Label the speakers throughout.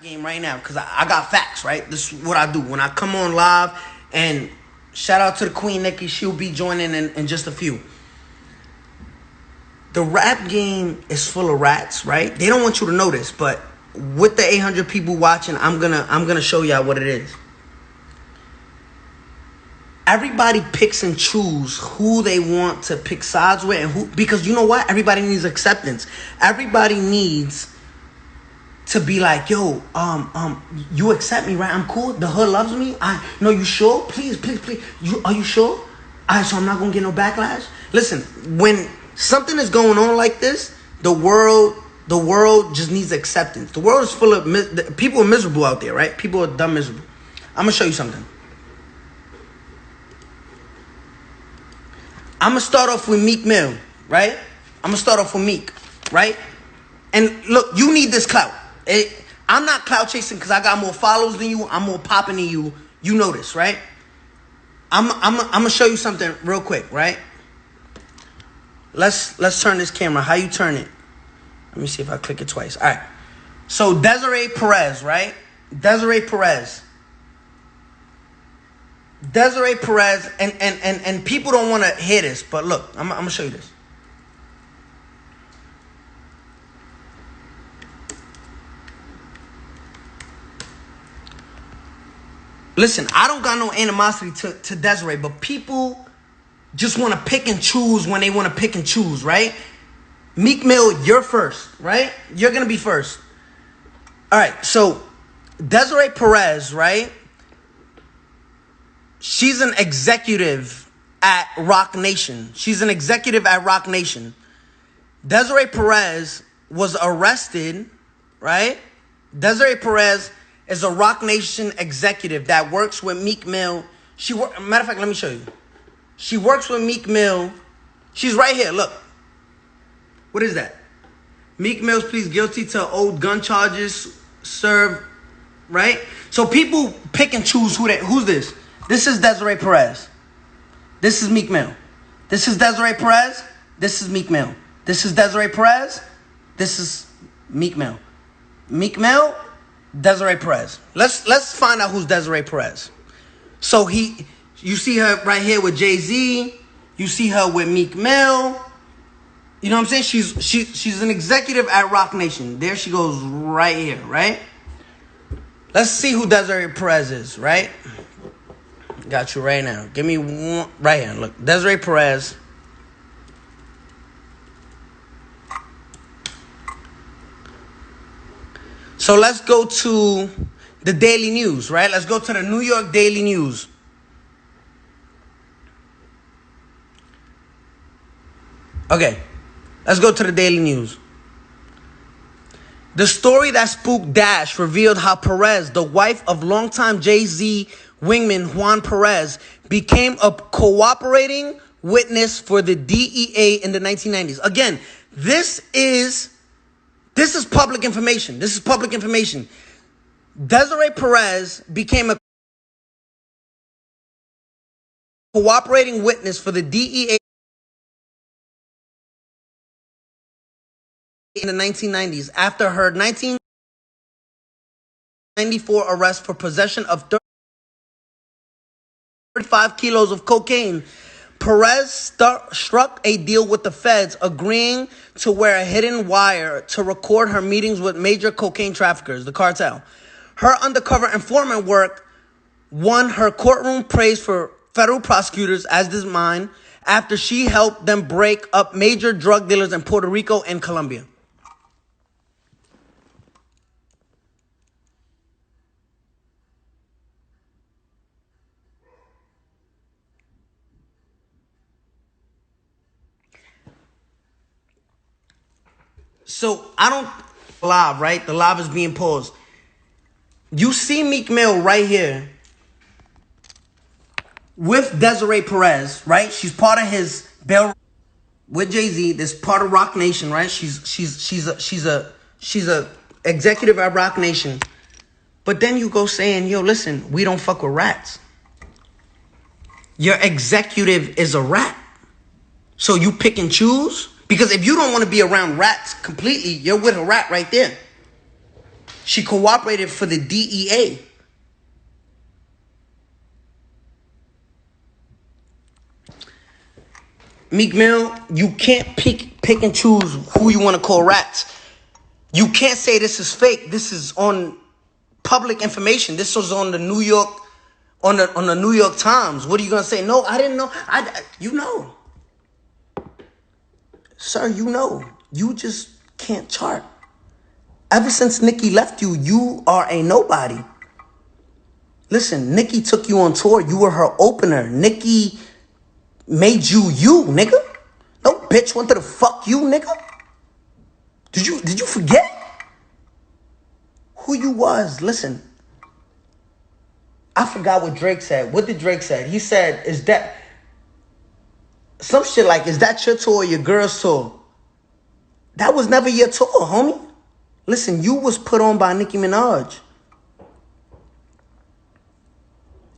Speaker 1: Game right now because I got facts, right? This is what I do when I come on live. And shout out to the Queen Nikki. She'll be joining in just a few. The rap game is full of rats, right? They don't want you to know this, but with the 800 people watching, I'm gonna show y'all what it is. Everybody picks and choose who they want to pick sides with, and who, because you know what? Everybody needs acceptance. Everybody needs to be like, yo, you accept me, right? I'm cool. The hood loves me. No, you sure? Please. Are you sure? All right, so I'm not gonna get no backlash. Listen, when something is going on like this, the world just needs acceptance. The world is full of people are miserable out there, right? People are dumb miserable. I'm gonna show you something. I'm gonna start off with Meek Mill, right? I'm gonna start off with Meek, right? And look, you need this clout. I'm not clout chasing because I got more followers than you. I'm more popping than you. You know this, right? I'm gonna show you something real quick, right? Let's turn this camera. How you turn it? Let me see if I click it twice. All right. So Desiree Perez, right? Desiree Perez, and people don't want to hear this, but look, I'm gonna show you this. Listen, I don't got no animosity to Desiree, but people just want to pick and choose when they want to pick and choose, right? Meek Mill, you're first, right? You're going to be first. All right, so Desiree Perez, right? She's an executive at Roc Nation. She's an executive at Roc Nation. Desiree Perez was arrested, right? Desiree Perez is a Roc Nation executive that works with Meek Mill. Matter of fact, let me show you. She works with Meek Mill. She's right here, look. What is that? Meek Mill pleads guilty to old gun charges served, right? So people pick and choose who's this. This is Desiree Perez. This is Meek Mill. This is Desiree Perez. This is Meek Mill. This is Desiree Perez. This is Meek Mill. Meek Mill, Desiree Perez. Let's find out who's Desiree Perez. So you see her right here with Jay-Z. You see her with Meek Mill. You know what I'm saying? She's an executive at Roc Nation. There she goes right here, right? Let's see who Desiree Perez is, right? Got you right now. Give me one right here. Look, Desiree Perez. So let's go to the Daily News, right? Let's go to the New York Daily News. Okay, let's go to the Daily News. The story that spooked Dash revealed how Perez, the wife of longtime Jay-Z wingman Juan Perez, became a cooperating witness for the DEA in the 1990s. Again, this is public information. This is public information. Desiree Perez became a cooperating witness for the DEA in the 1990s after her 1994 arrest for possession of 35 kilos of cocaine. Perez struck a deal with the feds, agreeing to wear a hidden wire to record her meetings with major cocaine traffickers, the cartel. Her undercover informant work won her courtroom praise for federal prosecutors, as did mine, after she helped them break up major drug dealers in Puerto Rico and Colombia. So I don't live, right? The live is being paused. You see Meek Mill right here with Desiree Perez, right? She's part of his bail with Jay-Z. This part of Roc Nation, right? She's a executive at Roc Nation. But then you go saying, yo, listen, we don't fuck with rats. Your executive is a rat. So you pick and choose? Because if you don't want to be around rats completely, you're with a rat right there. She cooperated for the DEA. Meek Mill, you can't pick and choose who you want to call rats. You can't say this is fake. This is on public information. This was on the New York, on the New York Times. What are you gonna say? No, I didn't know. You know, sir. You know. You just can't chart. Ever since Nicki left you, you are a nobody. Listen, Nicki took you on tour. You were her opener. Nicki made you, nigga. No bitch wanted to fuck you, nigga. Did you forget who you was? Listen, I forgot what Drake said. What did Drake say? He said, is that some shit like, is that your tour or your girl's tour? That was never your tour, homie. Listen, you was put on by Nicki Minaj.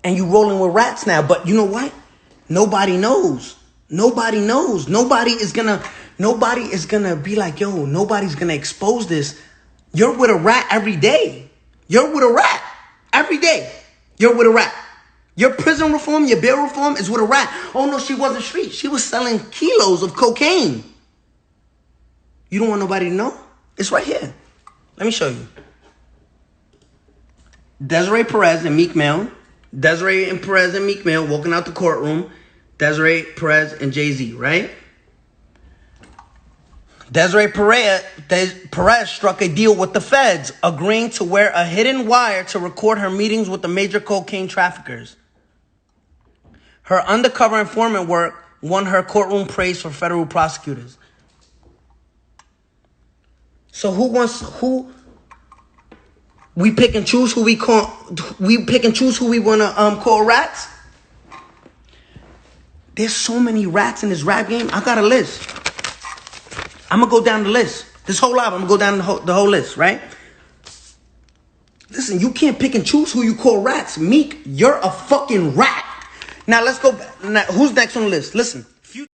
Speaker 1: And you rolling with rats now. But you know what? Nobody knows. Nobody knows. Nobody is gonna be like, yo, nobody's gonna expose this. You're with a rat every day. You're with a rat every day. You're with a rat. Your prison reform, your bail reform is with a rat. Oh no, she wasn't street. She was selling kilos of cocaine. You don't want nobody to know? It's right here. Let me show you. Desiree Perez and Meek Mill. Desiree and Perez and Meek Mill walking out the courtroom. Desiree Perez and Jay-Z, right? Desiree Perez struck a deal with the feds, agreeing to wear a hidden wire to record her meetings with the major cocaine traffickers. Her undercover informant work won her courtroom praise for federal prosecutors. So who we pick and choose who we call, we pick and choose who we want to call rats? There's so many rats in this rap game. I got a list. I'm going to go down the list. This whole album, I'm going to go down the whole list, right? Listen, you can't pick and choose who you call rats. Meek, you're a fucking rat. Now, let's go. Now, who's next on the list? Listen.